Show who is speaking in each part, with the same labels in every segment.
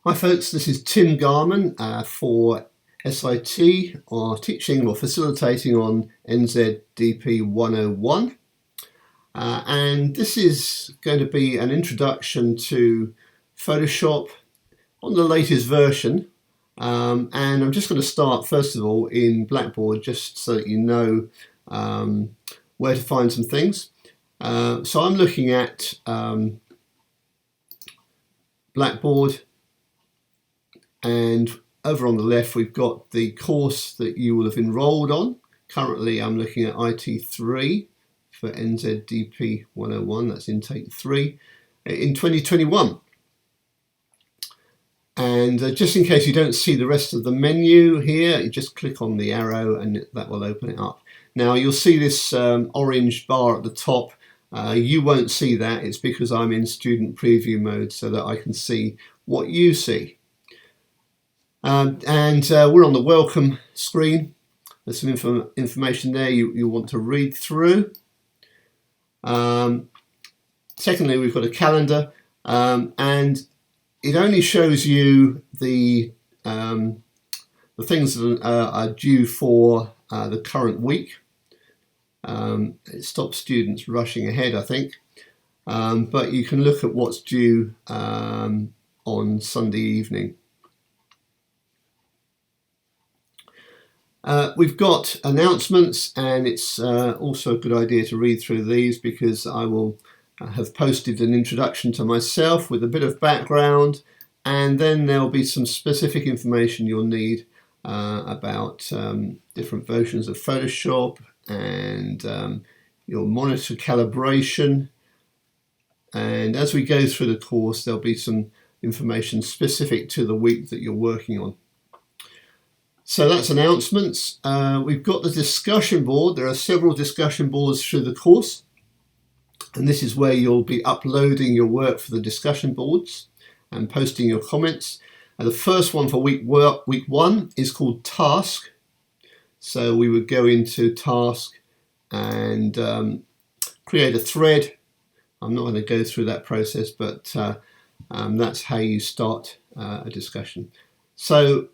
Speaker 1: Hi folks, this is Tim Garman for SIT, or teaching or facilitating on NZDP 101. And this is going to be an introduction to Photoshop on the latest version. And I'm just going to start first of all in Blackboard just so that you know where to find some things. So I'm looking at Blackboard. And over on the left, we've got the course that you will have enrolled on. Currently, I'm looking at IT3 for NZDP 101, that's intake 3, in 2021. And just in case you don't see the rest of the menu here, you just click on the arrow and that will open it up. Now, you'll see this orange bar at the top. You won't see that. It's because I'm in student preview mode so that I can see what you see. We're on the welcome screen. There's some information there you want to read through. Secondly, we've got a calendar, and it only shows you the things that are due for the current week. It stops students rushing ahead, I think. But you can look at what's due on Sunday evening. We've got announcements, and it's also a good idea to read through these because I will have posted an introduction to myself with a bit of background, and then there'll be some specific information you'll need about different versions of Photoshop and your monitor calibration. And as we go through the course, there'll be some information specific to the week that you're working on. So that's announcements. We've got the discussion board. There are several discussion boards through the course. And this is where you'll be uploading your work for the discussion boards and posting your comments. And the first one for week 1 is called Task. So we would go into Task and create a thread. I'm not going to go through that process, but that's how you start a discussion. So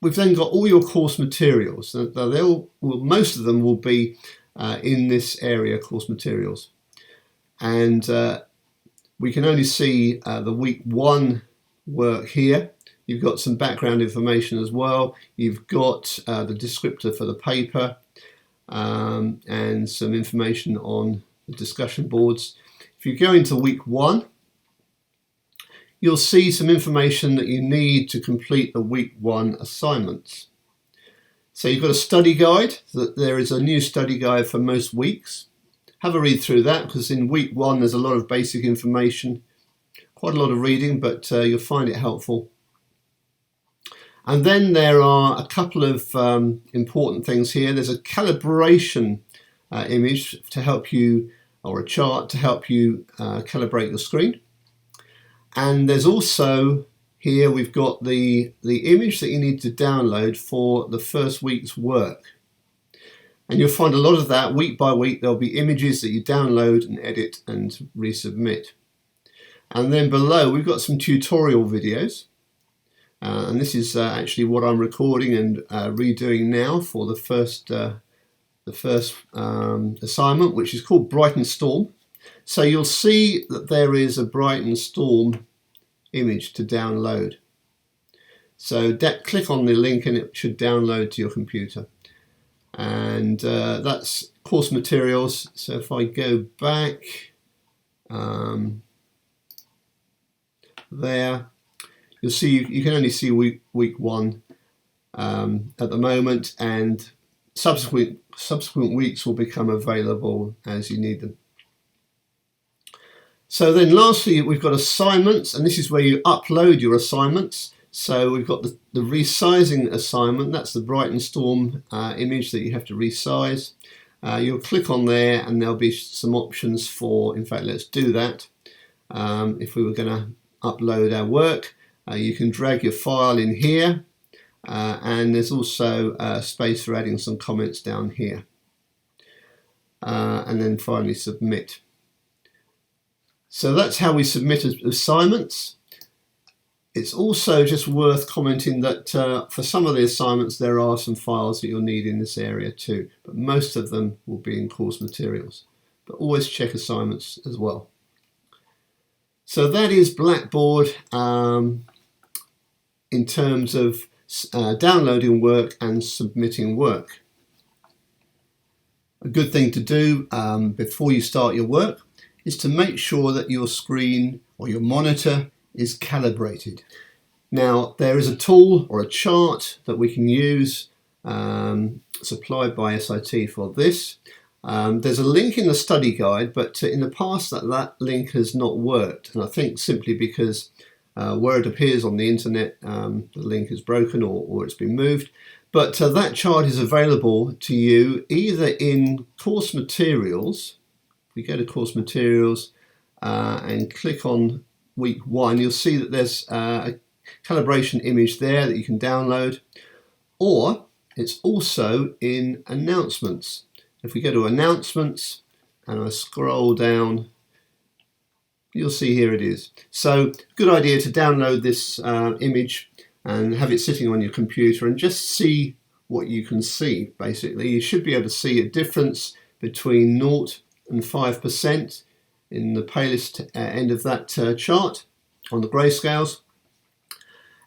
Speaker 1: we've then got all your course materials. Most of them will be in this area, course materials. And we can only see the week 1 work here. You've got some background information as well. You've got the descriptor for the paper and some information on the discussion boards. If you go into week 1, you'll see some information that you need to complete the week 1 assignments. So you've got a study guide. There is a new study guide for most weeks. Have a read through that because in week 1 there's a lot of basic information, quite a lot of reading, but you'll find it helpful. And then there are a couple of important things here. There's a calibration image to help you, or a chart to help you calibrate your screen. And there's also here we've got the image that you need to download for the first week's work. And you'll find a lot of that week by week. There'll be images that you download and edit and resubmit. And then below we've got some tutorial videos. And this is actually what I'm recording and redoing now for the first assignment, which is called Brighton Storm. So you'll see that there is a Brighton Storm image to download. So click on the link and it should download to your computer. And that's course materials. So if I go back there, you'll see you can only see week 1 at the moment, and subsequent weeks will become available as you need them. So then lastly, we've got assignments, and this is where you upload your assignments. So we've got the resizing assignment. That's the Brighton Storm image that you have to resize. You'll click on there and there'll be some options for, in fact, let's do that. If we were going to upload our work, you can drag your file in here, and there's also space for adding some comments down here. And then finally submit. So that's how we submit assignments. It's also just worth commenting that for some of the assignments there are some files that you'll need in this area too, but most of them will be in course materials. But always check assignments as well. So that is Blackboard in terms of downloading work and submitting work. A good thing to do before you start your work is to make sure that your screen or your monitor is calibrated. Now there is a tool or a chart that we can use supplied by SIT for this. There's a link in the study guide, but in the past that link has not worked, and I think simply because where it appears on the internet the link is broken or it's been moved. But that chart is available to you either in course materials. If we go to course materials and click on week 1, you'll see that there's a calibration image there that you can download, or it's also in announcements. If we go to announcements and I scroll down, you'll see here it is. So good idea to download this image and have it sitting on your computer and just see what you can see. Basically, you should be able to see a difference between 0 and 5% in the palest end of that chart on the grayscales.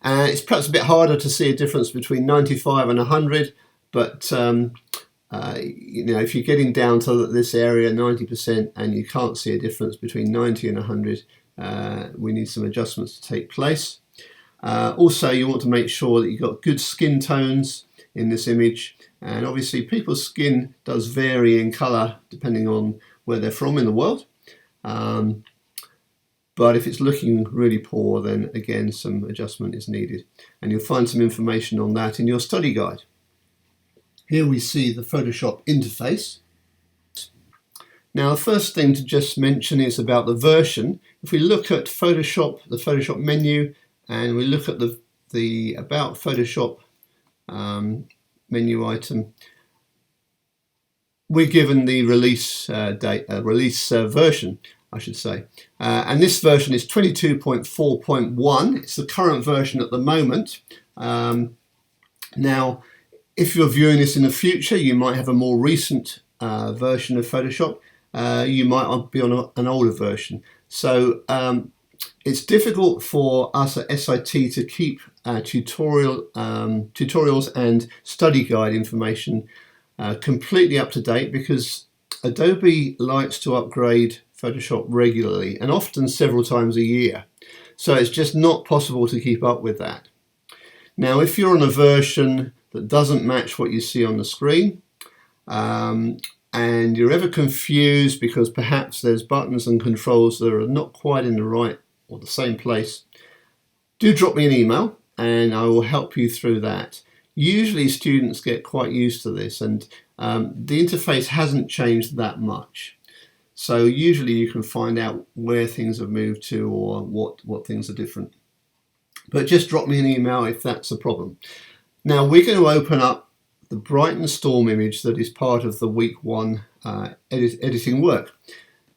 Speaker 1: It's perhaps a bit harder to see a difference between 95 and 100, but you know, if you're getting down to this area 90% and you can't see a difference between 90 and 100, we need some adjustments to take place. Also, you want to make sure that you've got good skin tones in this image, and obviously people's skin does vary in colour depending on where they're from in the world. But if it's looking really poor, then again some adjustment is needed, and you'll find some information on that in your study guide. Here we see the Photoshop interface. Now the first thing to just mention is about the version. If we look at Photoshop, the Photoshop menu, and we look at the About Photoshop menu item, we're given the release version, I should say, and this version is 22.4.1. It's the current version at the moment. Now, if you're viewing this in the future, you might have a more recent version of Photoshop. You might be on an older version. So it's difficult for us at SIT to keep tutorials and study guide information completely up to date, because Adobe likes to upgrade Photoshop regularly and often several times a year. So it's just not possible to keep up with that. Now, if you're on a version that doesn't match what you see on the screen, and you're ever confused because perhaps there's buttons and controls that are not quite in the right or the same place, do drop me an email and I will help you through that. Usually students get quite used to this, and the interface hasn't changed that much. So usually you can find out where things have moved to or what things are different. But just drop me an email if that's a problem. Now we're going to open up the Brighton Storm image that is part of the week 1 editing work.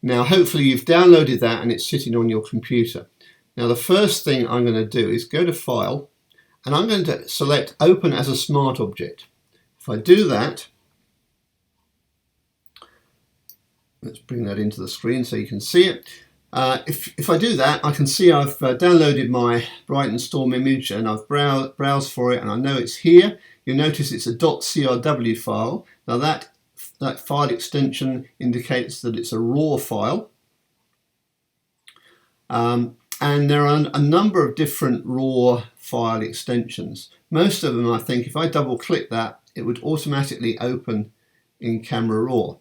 Speaker 1: Now hopefully you've downloaded that and it's sitting on your computer. Now the first thing I'm going to do is go to File, and I'm going to select Open as a Smart Object. If I do that, let's bring that into the screen so you can see it. If I do that, I can see I've downloaded my Brighton Storm image and I've browsed for it, and I know it's here. You'll notice it's a .crw file. Now that file extension indicates that it's a raw file. And there are a number of different raw file extensions. Most of them, I think, if I double click that, it would automatically open in Camera Raw.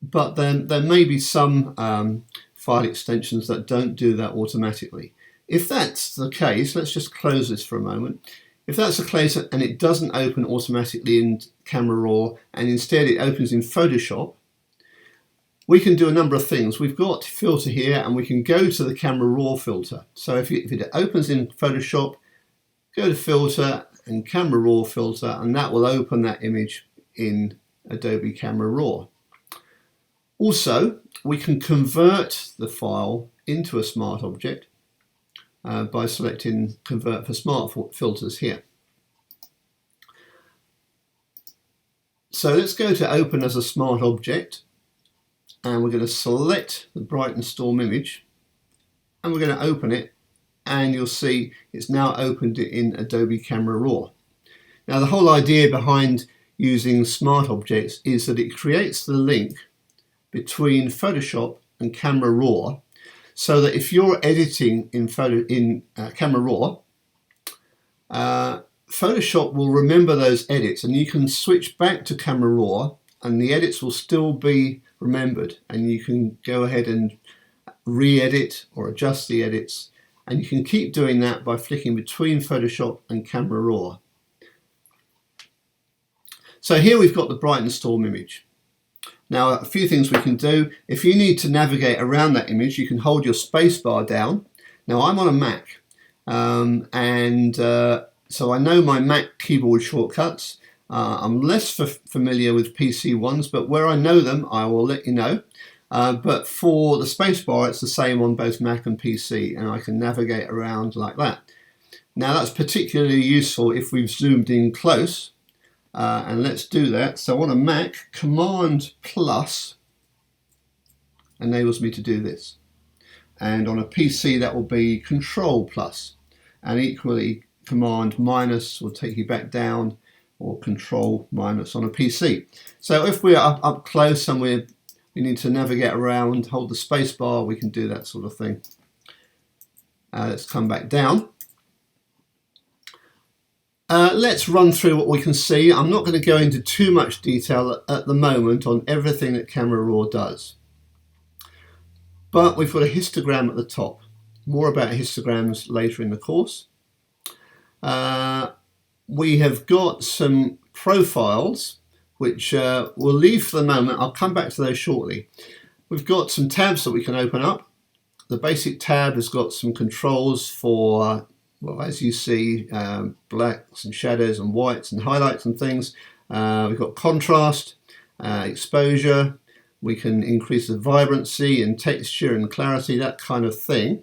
Speaker 1: But then there may be some file extensions that don't do that automatically. If that's the case, let's just close this for a moment. If that's the case and it doesn't open automatically in Camera Raw and instead it opens in Photoshop, we can do a number of things. We've got filter here and we can go to the Camera Raw filter. So if it opens in Photoshop, go to Filter and Camera Raw filter, and that will open that image in Adobe Camera Raw. Also, we can convert the file into a smart object by selecting Convert for Smart Filters here. So let's go to Open as a Smart Object, and we're going to select the Brighton Storm image, and we're going to open it, and you'll see it's now opened it in Adobe Camera Raw. Now the whole idea behind using smart objects is that it creates the link between Photoshop and Camera Raw, so that if you're editing in Camera Raw, Photoshop will remember those edits, and you can switch back to Camera Raw and the edits will still be remembered, and you can go ahead and re-edit or adjust the edits, and you can keep doing that by flicking between Photoshop and Camera Raw. So here we've got the Brighton Storm image. Now a few things we can do. If you need to navigate around that image, you can hold your space bar down. Now I'm on a Mac, so I know my Mac keyboard shortcuts. I'm less familiar with PC ones, but where I know them I will let you know. But for the spacebar, it's the same on both Mac and PC, and I can navigate around like that. Now that's particularly useful if we've zoomed in close, and let's do that. So on a Mac, Command plus enables me to do this, and on a PC that will be Control plus, and equally Command minus will take you back down, or Control minus on a PC. So if we're up close and we need to navigate around, hold the space bar, we can do that sort of thing. Let's come back down. Let's run through what we can see. I'm not going to go into too much detail at the moment on everything that Camera Raw does. But we've got a histogram at the top. More about histograms later in the course. We have got some profiles, which we'll leave for the moment. I'll come back to those shortly. We've got some tabs that we can open up. The basic tab has got some controls for, well, as you see, blacks and shadows and whites and highlights and things. We've got contrast, exposure. We can increase the vibrancy and texture and clarity, that kind of thing.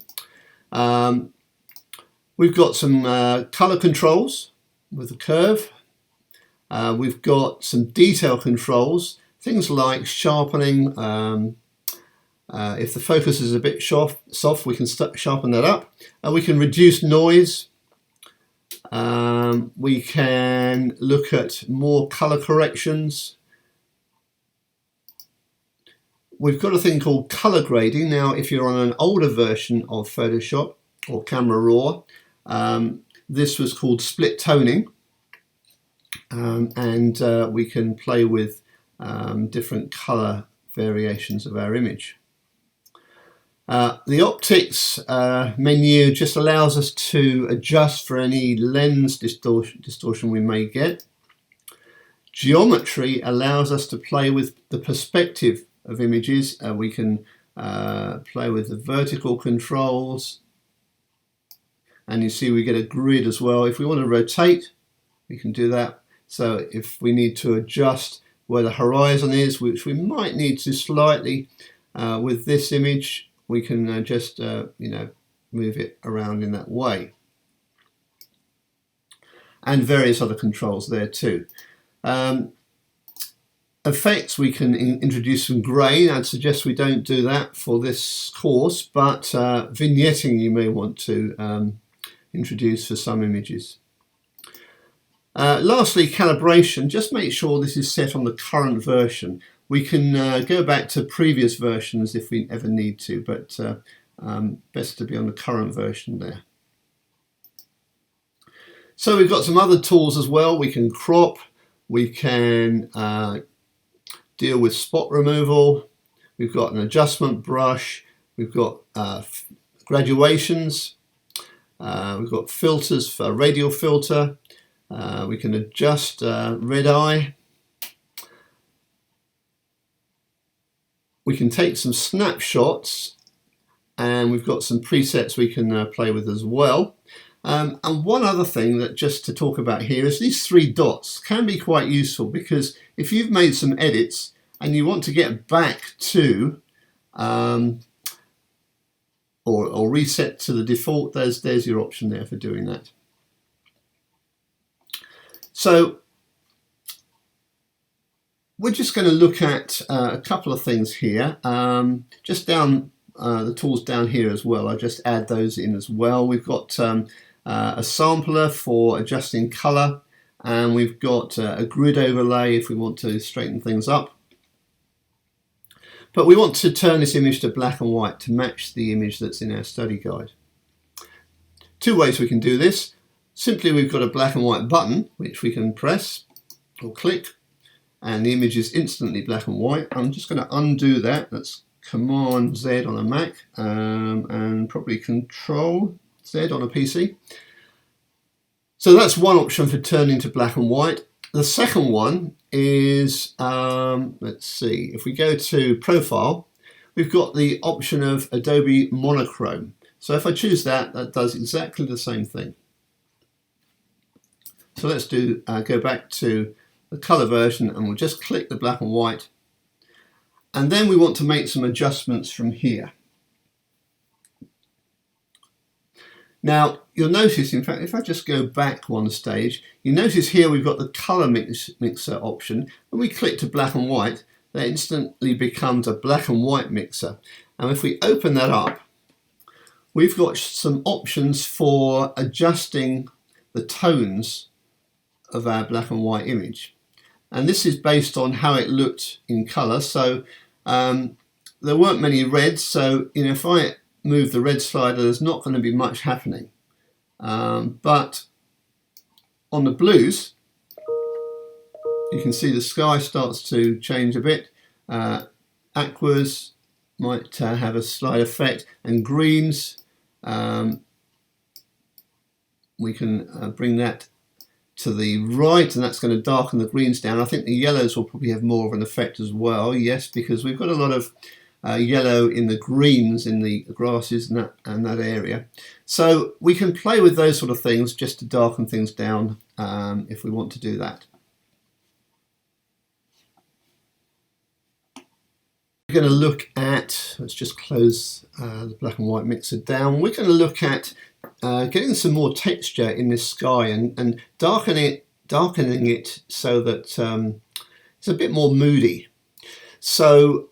Speaker 1: We've got some color controls with the curve. We've got some detail controls, things like sharpening. If the focus is a bit soft, we can sharpen that up. We can reduce noise. We can look at more color corrections. We've got a thing called color grading. Now, if you're on an older version of Photoshop or Camera Raw, this was called split toning, and we can play with different color variations of our image. The optics menu just allows us to adjust for any lens distortion we may get. Geometry allows us to play with the perspective of images. We can play with the vertical controls, and you see we get a grid as well. If we want to rotate, we can do that. So if we need to adjust where the horizon is, which we might need to slightly with this image, we can just move it around in that way. And various other controls there too. Effects, we can introduce some grain. I'd suggest we don't do that for this course, but vignetting you may want to introduce for some images. Lastly, calibration. Just make sure this is set on the current version. We can go back to previous versions if we ever need to, but best to be on the current version there. So we've got some other tools as well. We can crop, we can deal with spot removal, we've got an adjustment brush, we've got graduations, we've got filters for radial filter, we can adjust red eye. We can take some snapshots, and we've got some presets we can play with as well. And one other thing that just to talk about here is these three dots can be quite useful, because if you've made some edits and you want to get back to or reset to the default, there's your option there for doing that. So we're just going to look at a couple of things here. Just down the tools down here as well, I just add those in as well. We've got a sampler for adjusting color, and we've got a grid overlay if we want to straighten things up. But we want to turn this image to black and white to match the image that's in our study guide. Two ways we can do this. Simply, we've got a black and white button which we can press or click, and the image is instantly black and white. I'm just going to undo that. That's Command Z on a Mac and probably Control Z on a PC. So that's one option for turning to black and white. The second one is, let's see, if we go to Profile, we've got the option of Adobe Monochrome. So if I choose that, that does exactly the same thing. So let's go back to the color version, and we'll just click the black and white. And then we want to make some adjustments from here. Now, you'll notice, in fact, if I just go back one stage, you notice here we've got the color mixer option. When we click to black and white, that instantly becomes a black and white mixer. And if we open that up, we've got some options for adjusting the tones of our black and white image. And this is based on how it looked in color. So there weren't many reds, so if I move the red slider, there's not going to be much happening. But on the blues, you can see the sky starts to change a bit. Aquas might have a slight effect, and greens, we can bring that to the right, and that's going to darken the greens down. I think the yellows will probably have more of an effect as well, yes, because we've got a lot of yellow in the greens in the grasses and that area. So we can play with those sort of things just to darken things down if we want to do that. We're going to look at, let's just close the black and white mixer down. We're going to look at getting some more texture in this sky and darkening it so that it's a bit more moody. So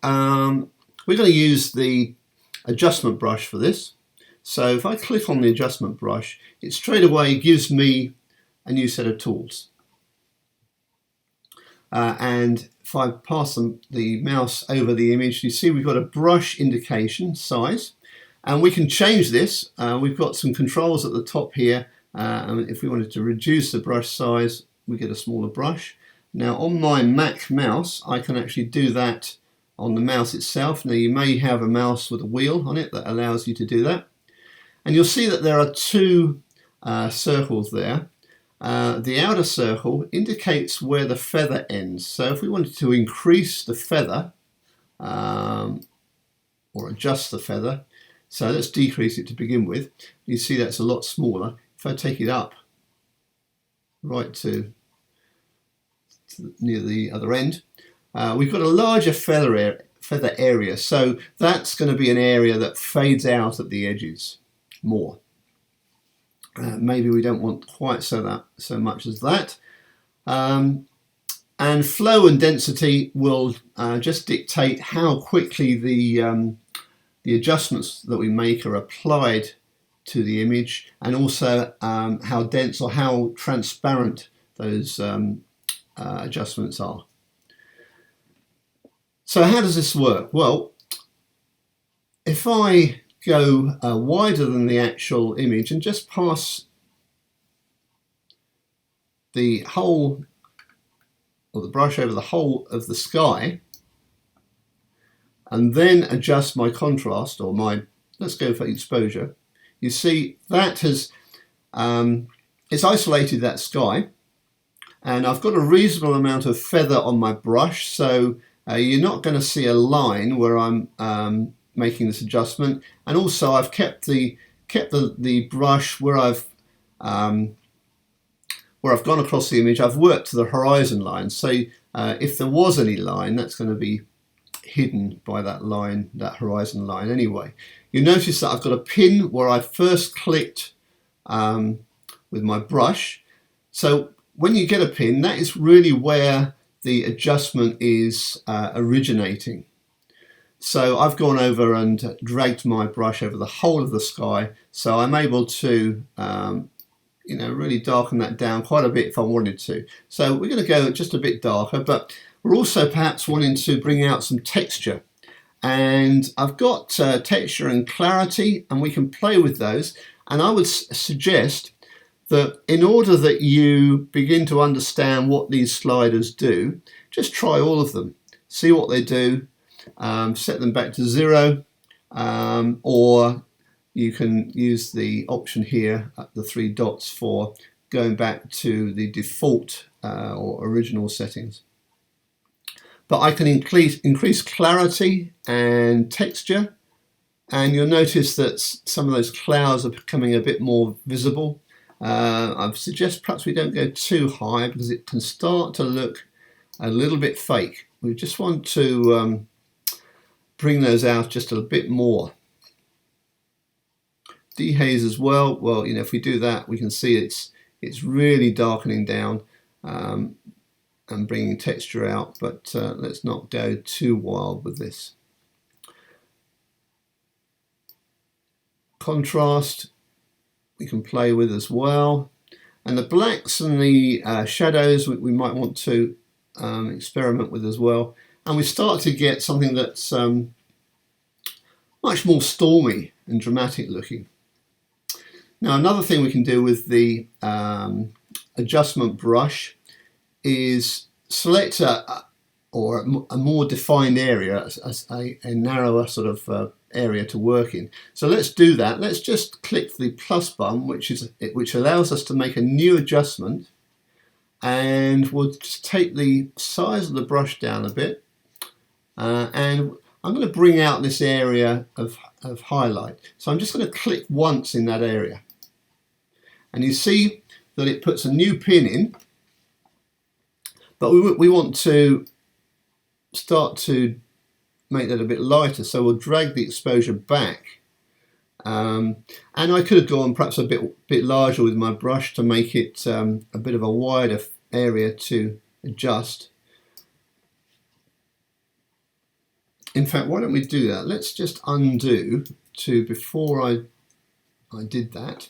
Speaker 1: we're going to use the adjustment brush for this. So if I click on the adjustment brush, it straight away gives me a new set of tools. And if I pass the mouse over the image, you see we've got a brush indication size, and we can change this. We've got some controls at the top here, and if we wanted to reduce the brush size, we get a smaller brush. Now on my Mac mouse, I can actually do that on the mouse itself. Now you may have a mouse with a wheel on it that allows you to do that. And you'll see that there are two circles there. The outer circle indicates where the feather ends. So if we wanted to increase the feather or adjust the feather, so let's decrease it to begin with. You see that's a lot smaller. If I take it up right to near the other end, we've got a larger feather area. So that's going to be an area that fades out at the edges more. Maybe we don't want quite so much as that. And flow and density will just dictate how quickly the adjustments that we make are applied to the image, and also how dense or how transparent those adjustments are. So how does this work? Well, if I go wider than the actual image and just pass the whole, or the brush over the whole of the sky, and then adjust my contrast, or my, let's go for exposure, you see that has, it's isolated that sky, and I've got a reasonable amount of feather on my brush, so you're not going to see a line where I'm making this adjustment. And also I've kept the brush where I've gone across the image. I've worked to the horizon line, so if there was any line, that's going to be hidden by that line, that horizon line anyway. You notice that I've got a pin where I first clicked with my brush. So when you get a pin, that is really where the adjustment is originating. So I've gone over and dragged my brush over the whole of the sky, so I'm able to really darken that down quite a bit if I wanted to. So we're going to go just a bit darker, but we're also perhaps wanting to bring out some texture. And I've got texture and clarity, and we can play with those. And I would suggest that in order that you begin to understand what these sliders do, just try all of them, see what they do, set them back to 0, or you can use the option here at the 3 dots for going back to the default or original settings. But I can increase clarity and texture, and you'll notice that some of those clouds are becoming a bit more visible. I suggest perhaps we don't go too high because it can start to look a little bit fake. We just want to bring those out just a bit more. Dehaze as well. Well, if we do that, we can see it's really darkening down and bringing texture out. But let's not go too wild with this. Contrast we can play with as well, and the blacks and the shadows we might want to experiment with as well. And we start to get something that's much more stormy and dramatic looking. Now, another thing we can do with the adjustment brush is select a more defined area, a narrower sort of area to work in. So let's do that. Let's just click the plus button, which allows us to make a new adjustment, and we'll just take the size of the brush down a bit, and I'm going to bring out this area of highlight. So I'm just going to click once in that area, and you see that it puts a new pin in, but we want to start to make that a bit lighter, so we'll drag the exposure back, and I could have gone perhaps a bit larger with my brush to make it a bit of a wider area to adjust. In fact, why don't we do that? Let's just undo to before I did that.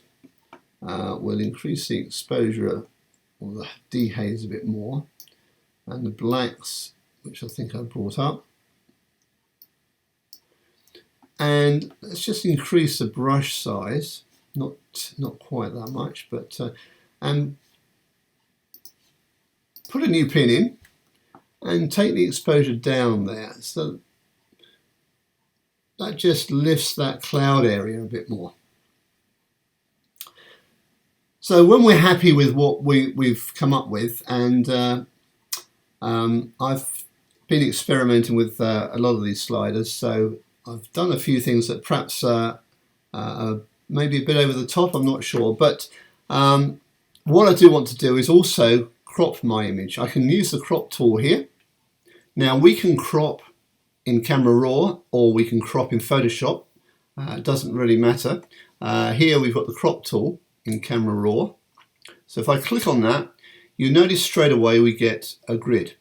Speaker 1: We'll increase the exposure or the dehaze a bit more, and the blacks, which I think I brought up. And let's just increase the brush size, not quite that much, but and put a new pin in and take the exposure down there. So that just lifts that cloud area a bit more. So when we're happy with what we've come up with, and I've been experimenting with a lot of these sliders, so I've done a few things that perhaps are maybe a bit over the top, I'm not sure, but what I do want to do is also crop my image. I can use the crop tool here. Now we can crop in Camera Raw or we can crop in Photoshop, it doesn't really matter. Here we've got the crop tool in Camera Raw, so if I click on that, you notice straight away we get a grid,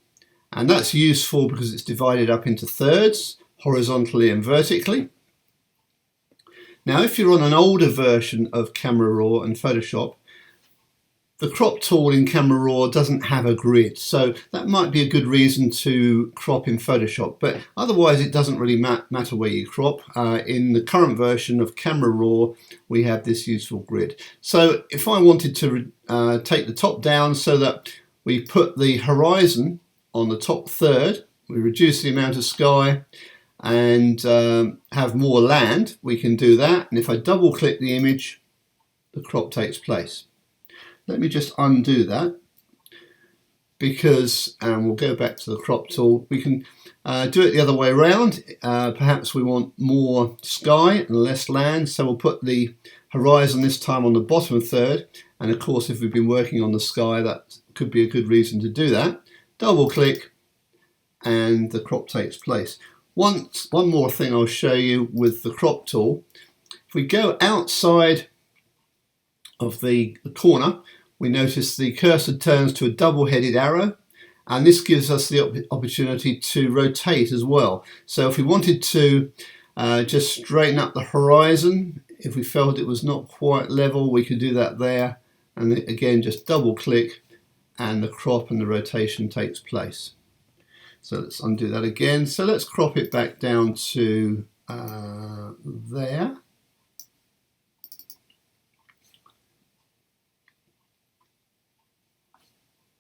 Speaker 1: and that's useful because it's divided up into thirds, horizontally and vertically. Now if you're on an older version of Camera Raw and Photoshop, the crop tool in Camera Raw doesn't have a grid, so that might be a good reason to crop in Photoshop, but otherwise it doesn't really matter where you crop. In the current version of Camera Raw we have this useful grid. So if I wanted to take the top down so that we put the horizon on the top third, we reduce the amount of sky and have more land, we can do that, and if I double click the image, the crop takes place. Let me just undo that, because we'll go back to the crop tool. We can do it the other way around. Perhaps we want more sky and less land, so we'll put the horizon this time on the bottom third, and of course if we've been working on the sky, that could be a good reason to do that. Double click and the crop takes place. One more thing I'll show you with the crop tool. If we go outside of the corner, we notice the cursor turns to a double-headed arrow, and this gives us the opportunity to rotate as well. So if we wanted to just straighten up the horizon, if we felt it was not quite level, we could do that there, and again just double click and the crop and the rotation takes place. So let's undo that again. So let's crop it back down to there.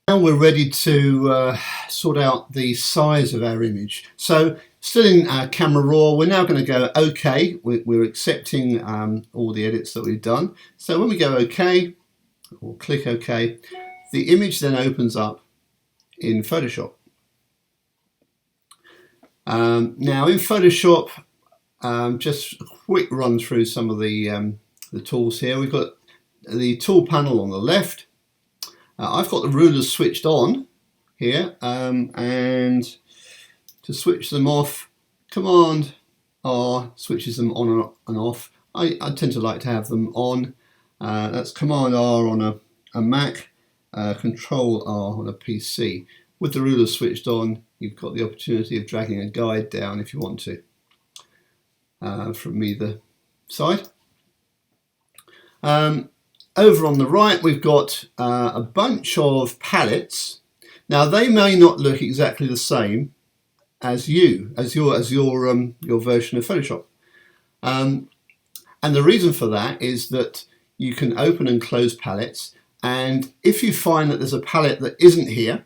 Speaker 1: Now we're ready to sort out the size of our image. So still in Camera Raw, we're now going to go OK. We're accepting all the edits that we've done. So when we go OK, or click OK, the image then opens up in Photoshop. Now in Photoshop, just a quick run through some of the tools here. We've got the tool panel on the left. I've got the rulers switched on here, and to switch them off, Command R switches them on and off. I tend to like to have them on. That's Command R on a Mac, Control R on a PC. With the rulers switched on, you've got the opportunity of dragging a guide down if you want to, from either side. Over on the right, we've got a bunch of palettes. Now they may not look exactly the same as your version of Photoshop, and the reason for that is that you can open and close palettes, and if you find that there's a palette that isn't here,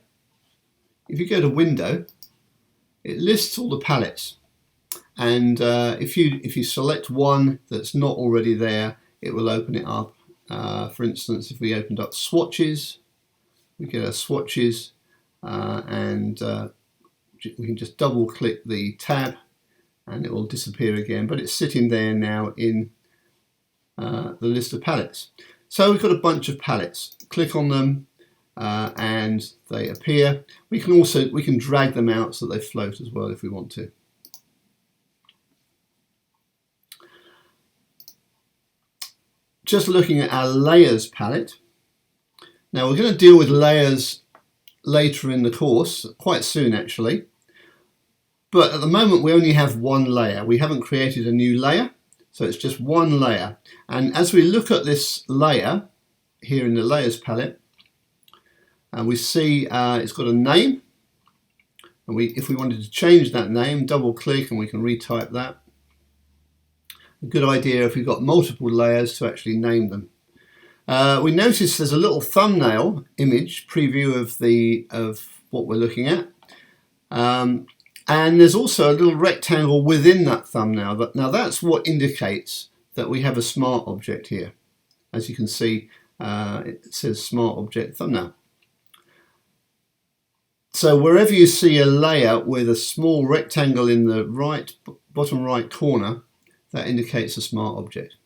Speaker 1: if you go to Window, it lists all the palettes, and if you select one that's not already there, it will open it up. For instance, if we opened up swatches, we get our swatches, and we can just double click the tab and it will disappear again, but it's sitting there now in the list of palettes. So we've got a bunch of palettes. Click on them and they appear. We can drag them out so they float as well if we want to. Just looking at our layers palette. Now we're going to deal with layers later in the course, quite soon actually. But at the moment we only have one layer. We haven't created a new layer, so it's just one layer. And as we look at this layer here in the layers palette, we see it's got a name. And if we wanted to change that name, double click and we can retype that. A good idea if we've got multiple layers to actually name them. We notice there's a little thumbnail image preview of what we're looking at, and there's also a little rectangle within that thumbnail. Now that's what indicates that we have a smart object here. As you can see, it says Smart Object Thumbnail. So wherever you see a layer with a small rectangle in the bottom right corner, that indicates a smart object.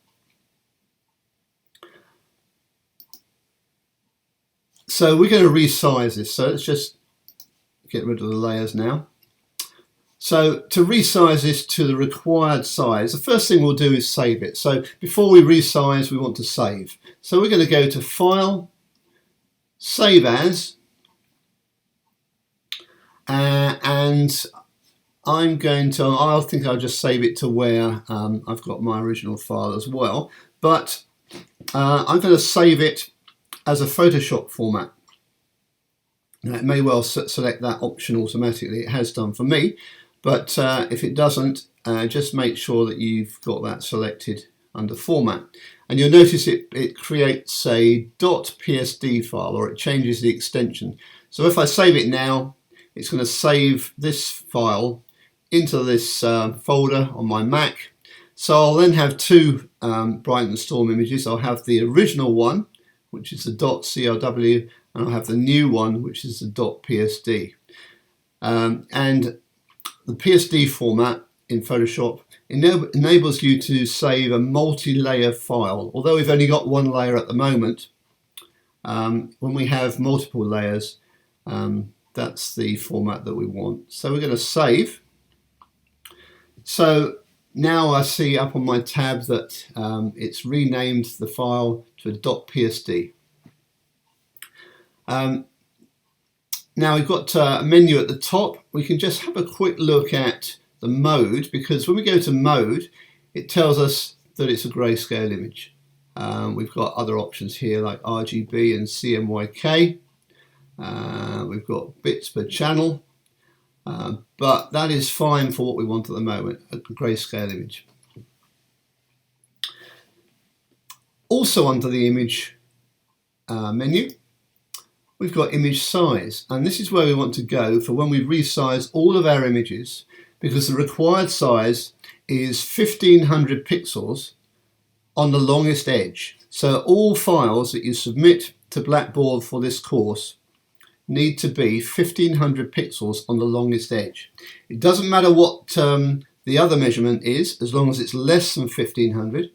Speaker 1: So we're going to resize this. So let's just get rid of the layers now. So to resize this to the required size, the first thing we'll do is save it. So before we resize, we want to save. So we're going to go to File, Save As, and I think I'll just save it to where I've got my original file as well, but I'm going to save it as a Photoshop format. Now, it may well select that option automatically. It has done for me, but if it doesn't, just make sure that you've got that selected under Format. And you'll notice it creates a .psd file, or it changes the extension. So if I save it now, it's going to save this file into this folder on my Mac. So I'll then have two Brighton Storm images. I'll have the original one, which is the .crw, and I'll have the new one, which is the .psd. And the PSD format in Photoshop enables you to save a multi-layer file. Although we've only got one layer at the moment, when we have multiple layers, that's the format that we want. So we're going to save. So now I see up on my tab that it's renamed the file to a .psd. Now we've got a menu at the top. We can just have a quick look at the mode, because when we go to mode, it tells us that it's a grayscale image. We've got other options here like RGB and CMYK. We've got bits per channel, but that is fine for what we want at the moment, a grayscale image. Also under the image menu, we've got image size, and this is where we want to go for when we resize all of our images, because the required size is 1500 pixels on the longest edge. So all files that you submit to Blackboard for this course need to be 1500 pixels on the longest edge. It doesn't matter what the other measurement is, as long as it's less than 1500,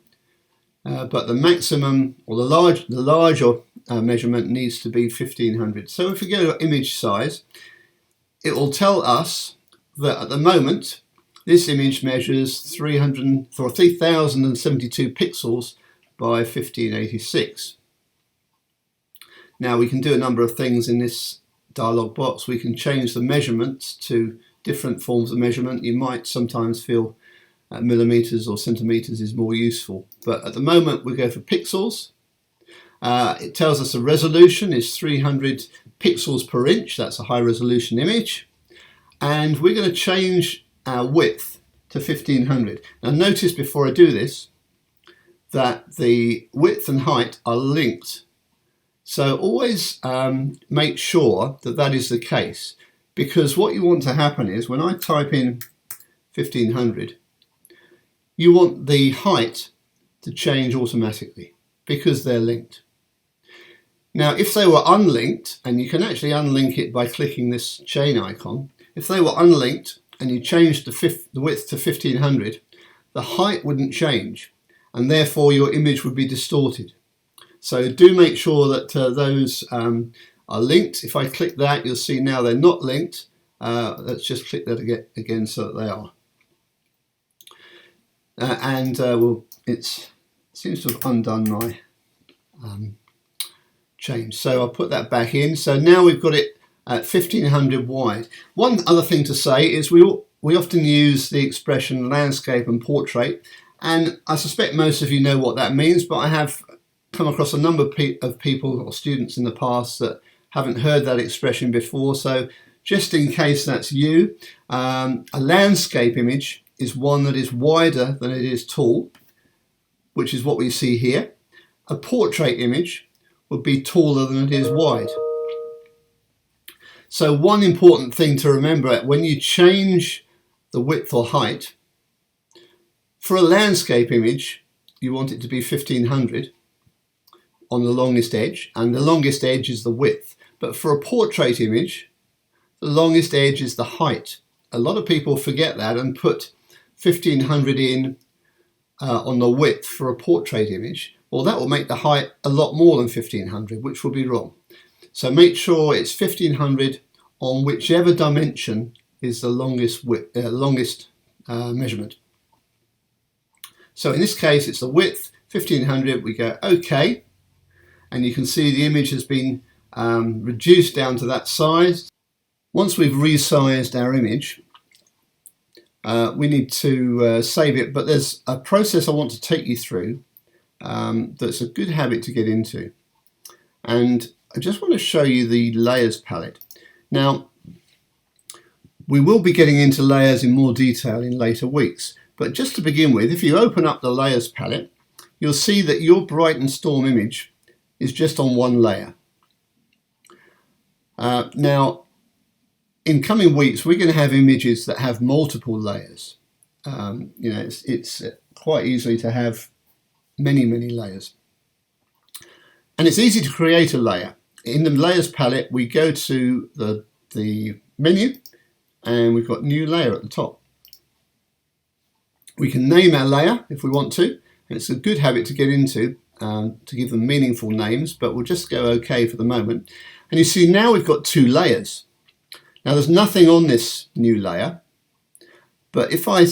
Speaker 1: but the maximum or the larger measurement needs to be 1500. So if we go to image size, it will tell us that at the moment this image measures 3072 pixels by 1586. Now we can do a number of things in this dialog box. We can change the measurements to different forms of measurement. You might sometimes feel millimeters or centimeters is more useful, but at the moment we go for pixels. It tells us the resolution is 300 pixels per inch. That's a high resolution image, and we're going to change our width to 1500. Now notice before I do this that the width and height are linked, so always make sure that that is the case, because what you want to happen is when I type in 1500, you want the height to change automatically because they're linked. Now if they were unlinked, and you can actually unlink it by clicking this chain icon, if they were unlinked and you changed the width to 1500, the height wouldn't change, and therefore your image would be distorted. So do make sure that those are linked. If I click that, you'll see now they're not linked. Let's just click that again so that they are. Well, it seems to have undone my change. So I'll put that back in. So now we've got it at 1500 wide. One other thing to say is we often use the expression landscape and portrait, and I suspect most of you know what that means, but I have come across a number of people or students in the past that haven't heard that expression before. So just in case that's you, a landscape image is one that is wider than it is tall, which is what we see here. A portrait image would be taller than it is wide. So one important thing to remember when you change the width or height, for a landscape image, you want it to be 1500 on the longest edge, and the longest edge is the width. But for a portrait image, the longest edge is the height. A lot of people forget that and put 1500 in on the width for a portrait image. Well, that will make the height a lot more than 1500, which will be wrong. So make sure it's 1500 on whichever dimension is the longest measurement. So in this case, it's the width, 1500. We go OK, and you can see the image has been reduced down to that size. Once we've resized our image, we need to save it, but there's a process I want to take you through that's a good habit to get into. And I just want to show you the layers palette. Now, we will be getting into layers in more detail in later weeks, but just to begin with, if you open up the layers palette, you'll see that your Brighton Storm image is just on one layer. Now, in coming weeks, we're going to have images that have multiple layers. It's quite easy to have many layers. And it's easy to create a layer. In the layers palette, we go to the menu, and we've got new layer at the top. We can name our layer if we want to, and it's a good habit to get into to give them meaningful names, but we'll just go OK for the moment. And you see now we've got two layers. Now there's nothing on this new layer, but if I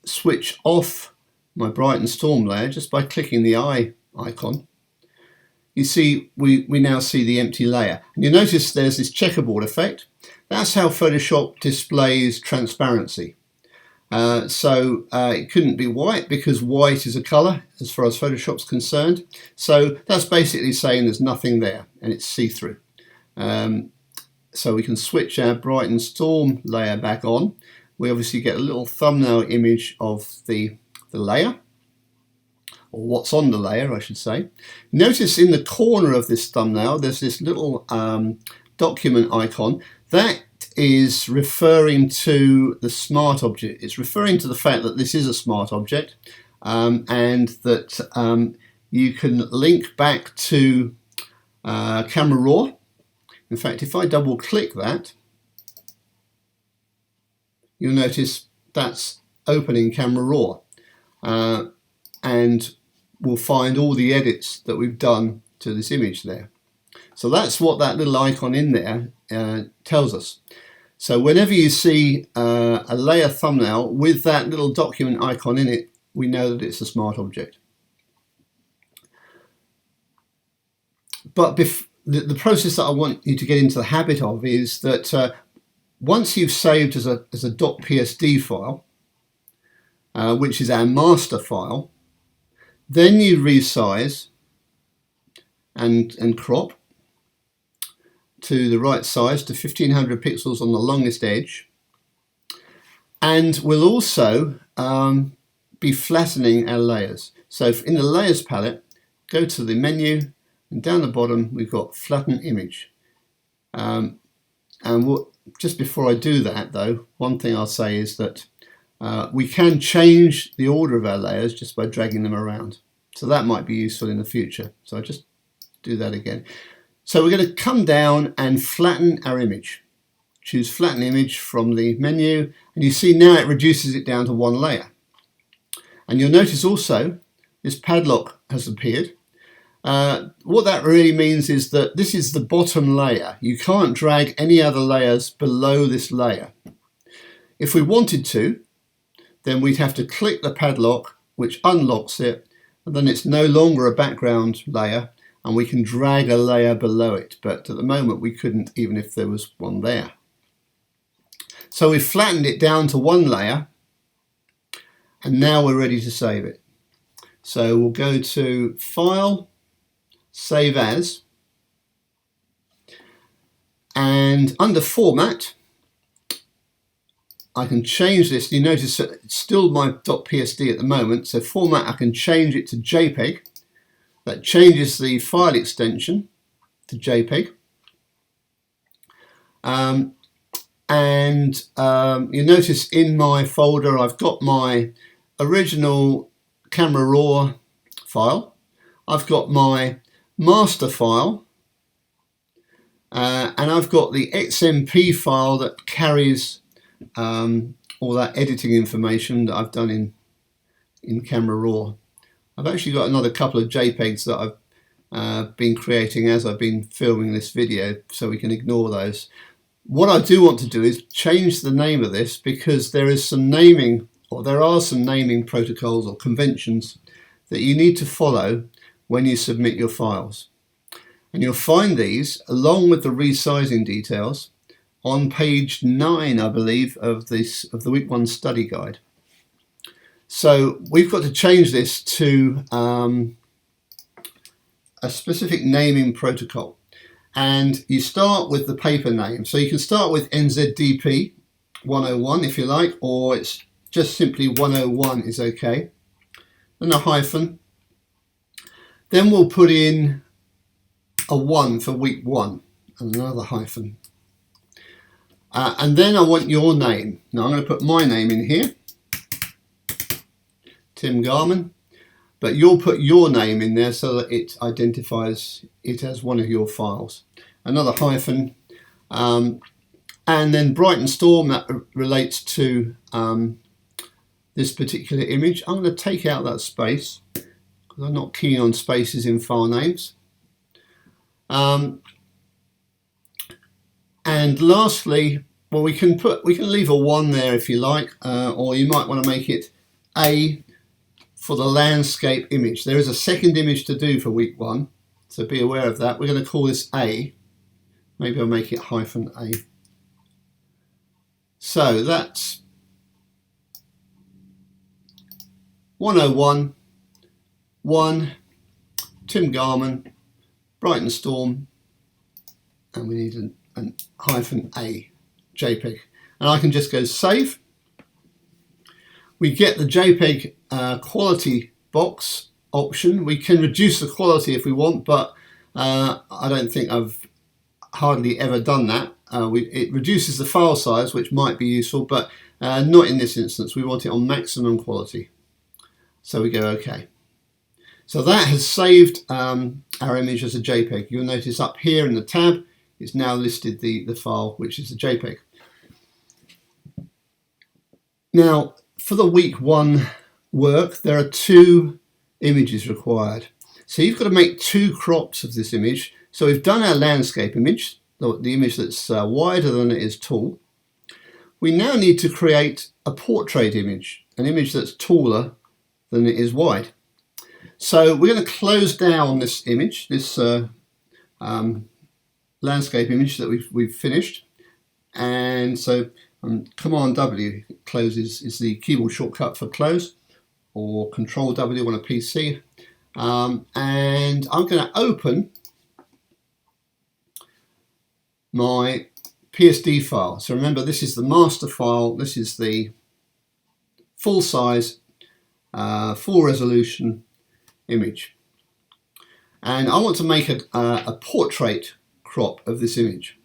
Speaker 1: switch off my Brighton Storm layer just by clicking the eye icon, you see we now see the empty layer. And you notice there's this checkerboard effect. That's how Photoshop displays transparency. It couldn't be white because white is a colour as far as Photoshop's concerned. So that's basically saying there's nothing there and it's see-through. So we can switch our Brighton Storm layer back on. We obviously get a little thumbnail image of the layer, or what's on the layer I should say. Notice in the corner of this thumbnail there's this little document icon. That is referring to the smart object. It's referring to the fact that this is a smart object and that you can link back to Camera Raw. In fact, if I double click that, you'll notice that's opening Camera Raw and we'll find all the edits that we've done to this image there. So that's what that little icon in there tells us. So whenever you see a layer thumbnail with that little document icon in it, we know that it's a smart object. But the process that I want you to get into the habit of is that once you've saved as a .psd file, which is our master file, then you resize and crop to the right size, to 1500 pixels on the longest edge, and we'll also be flattening our layers. So in the layers palette, go to the menu and down the bottom we've got flatten image. Just before I do that though, one thing I'll say is that we can change the order of our layers just by dragging them around. So that might be useful in the future. So I just do that again. So we're going to come down and flatten our image. Choose flatten image from the menu, and you see now it reduces it down to one layer. And you'll notice also this padlock has appeared. What that really means is that this is the bottom layer. You can't drag any other layers below this layer. If we wanted to, then we'd have to click the padlock, which unlocks it, and then it's no longer a background layer, and we can drag a layer below it. But at the moment we couldn't, even if there was one there. So we've flattened it down to one layer, and now we're ready to save it. So we'll go to File, Save As, and under Format I can change this. You notice that it's still my .psd at the moment, so Format I can change it to JPEG. That changes the file extension to JPEG. You notice in my folder I've got my original Camera Raw file, I've got my master file, and I've got the XMP file that carries all that editing information that I've done in Camera Raw. I've actually got another couple of JPEGs that I've been creating as I've been filming this video, so we can ignore those. What I do want to do is change the name of this, because there is some naming, or there are some naming protocols or conventions that you need to follow when you submit your files. And you'll find these along with the resizing details on page 9, I believe, of the week 1 study guide. So we've got to change this to a specific naming protocol. And you start with the paper name. So you can start with NZDP 101 if you like, or it's just simply 101 is okay. Then a hyphen. Then we'll put in a 1 for week 1 and another hyphen. And then I want your name. Now I'm going to put my name in here, Tim Garman, but you'll put your name in there so that it identifies it as one of your files. Another hyphen, and then Brighton Storm, that relates to this particular image. I'm going to take out that space because I'm not keen on spaces in file names. And lastly, well, we can leave a 1 there if you like, or you might want to make it A for the landscape image. There is a second image to do for week 1, so be aware of that. We're going to call this A. Maybe I'll make it -A. So that's 101, 1, Tim Garman, Brighton Storm, and we need an -A JPEG. And I can just go save. We get the JPEG quality box option. We can reduce the quality if we want, but I don't think I've hardly ever done that. It reduces the file size, which might be useful, but not in this instance. We want it on maximum quality. So we go OK. So that has saved our image as a JPEG. You'll notice up here in the tab, it's now listed the file, which is a JPEG. Now, for the week 1 work, there are 2 images required. So you've got to make 2 crops of this image. So we've done our landscape image, the image that's wider than it is tall. We now need to create a portrait image, an image that's taller than it is wide. So we're going to close down this image, this landscape image that we've finished. And so Command W closes is the keyboard shortcut for close, or Control W on a PC. And I'm going to open my PSD file. So remember, this is the master file. This is the full size, full resolution image. And I want to make a portrait crop of this image.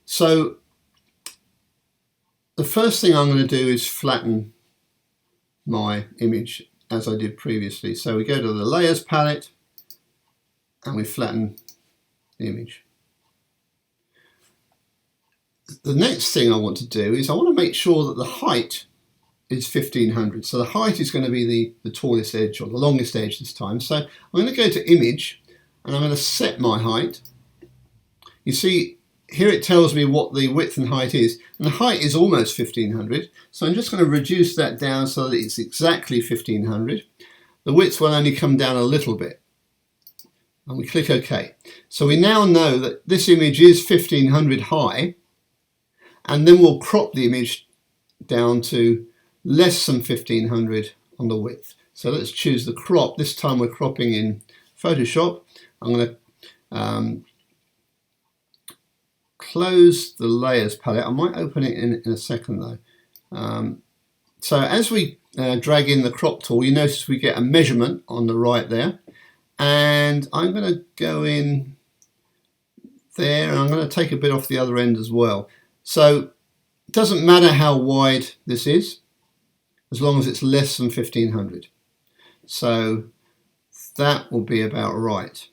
Speaker 1: So the first thing I'm going to do is flatten my image as I did previously. So we go to the layers palette and we flatten the image. The next thing I want to do is I want to make sure that the height is 1500. So the height is going to be the tallest edge, or the longest edge this time. So I'm going to go to image and I'm going to set my height. You see here it tells me what the width and height is, and the height is almost 1500. So I'm just going to reduce that down so that it's exactly 1500. The width will only come down a little bit. And we click OK. So we now know that this image is 1500 high, and then we'll crop the image down to less than 1500 on the width. So let's choose the crop. This time we're cropping in Photoshop. I'm going to close the layers palette. I might open it in a second though. So as we drag in the crop tool, you notice we get a measurement on the right there. And I'm going to go in there, and I'm going to take a bit off the other end as well. So it doesn't matter how wide this is, as long as it's less than 1500. So that will be about right.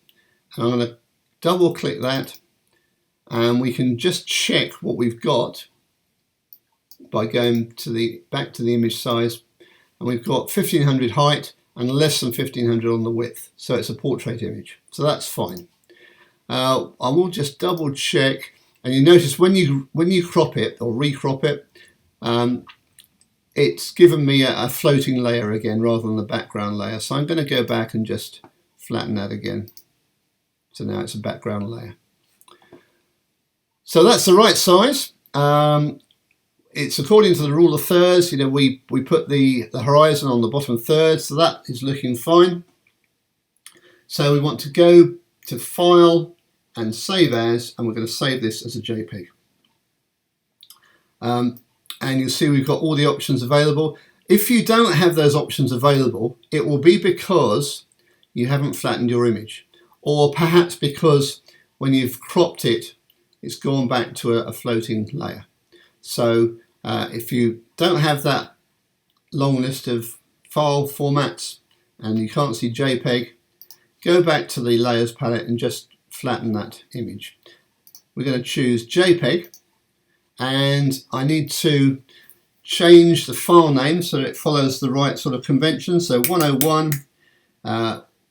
Speaker 1: And I'm going to double click that, and we can just check what we've got by going to back to the image size, and we've got 1500 height and less than 1500 on the width. So it's a portrait image. So that's fine. I will just double check. And you notice when you crop it or recrop it, it's given me a floating layer again rather than the background layer. So I'm going to go back and just flatten that again. So now it's a background layer. So that's the right size. It's according to the rule of thirds. You know, we put the horizon on the bottom third, so that is looking fine. So we want to go to File and Save As, and we're going to save this as a JPEG. And you'll see we've got all the options available. If you don't have those options available, it will be because you haven't flattened your image, or perhaps because when you've cropped it, it's gone back to a floating layer. So if you don't have that long list of file formats and you can't see JPEG, go back to the layers palette and just flatten that image. We're going to choose JPEG, and I need to change the file name so that it follows the right sort of convention. So 101,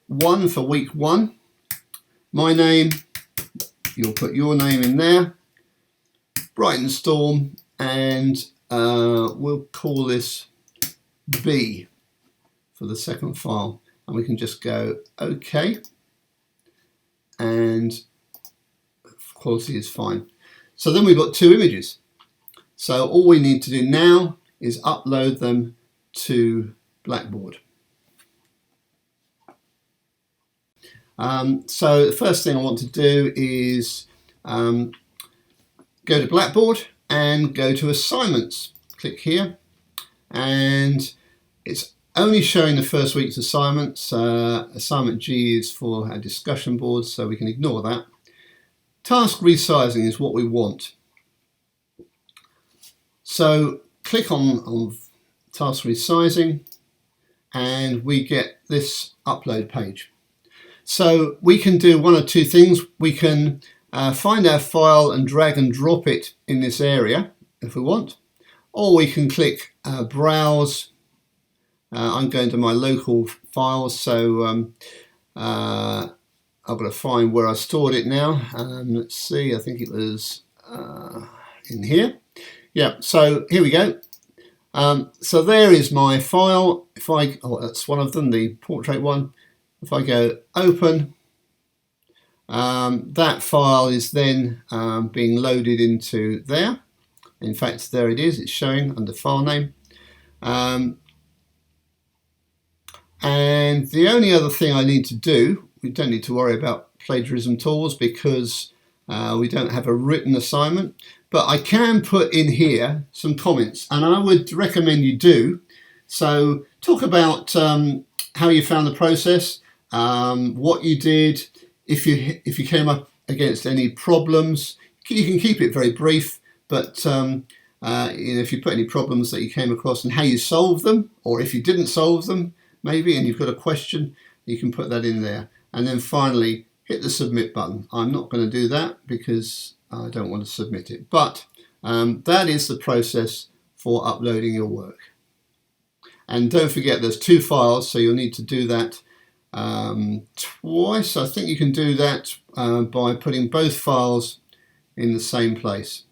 Speaker 1: 1 for week 1. My name, you'll put your name in there. Brighton Storm, and we'll call this B for the second file, and we can just go OK, and quality is fine. So then we've got two images. So all we need to do now is upload them to Blackboard. So the first thing I want to do is go to Blackboard and go to Assignments. Click here, and it's only showing the first week's assignments. Assignment G is for our discussion board, so we can ignore that. Task resizing is what we want. So click on task resizing, and we get this upload page. So we can do one of two things. We can find our file and drag and drop it in this area if we want, or we can click browse. I'm going to my local files, so I've got to find where I stored it now. Let's see, I think it was in here. Yeah, so here we go. So there is my file. If that's one of them, the portrait one. If I go open, that file is then being loaded into there. In fact, there it is. It's showing under file name. And the only other thing I need to do, we don't need to worry about plagiarism tools because we don't have a written assignment, but I can put in here some comments, and I would recommend you do. So talk about how you found the process, what you did, if you came up against any problems. You can keep it very brief, but if you put any problems that you came across and how you solved them, or if you didn't solve them, maybe, and you've got a question, you can put that in there. And then finally, hit the submit button. I'm not going to do that because I don't want to submit it. But that is the process for uploading your work. And don't forget, there's two files, so you'll need to do that twice. I think you can do that by putting both files in the same place.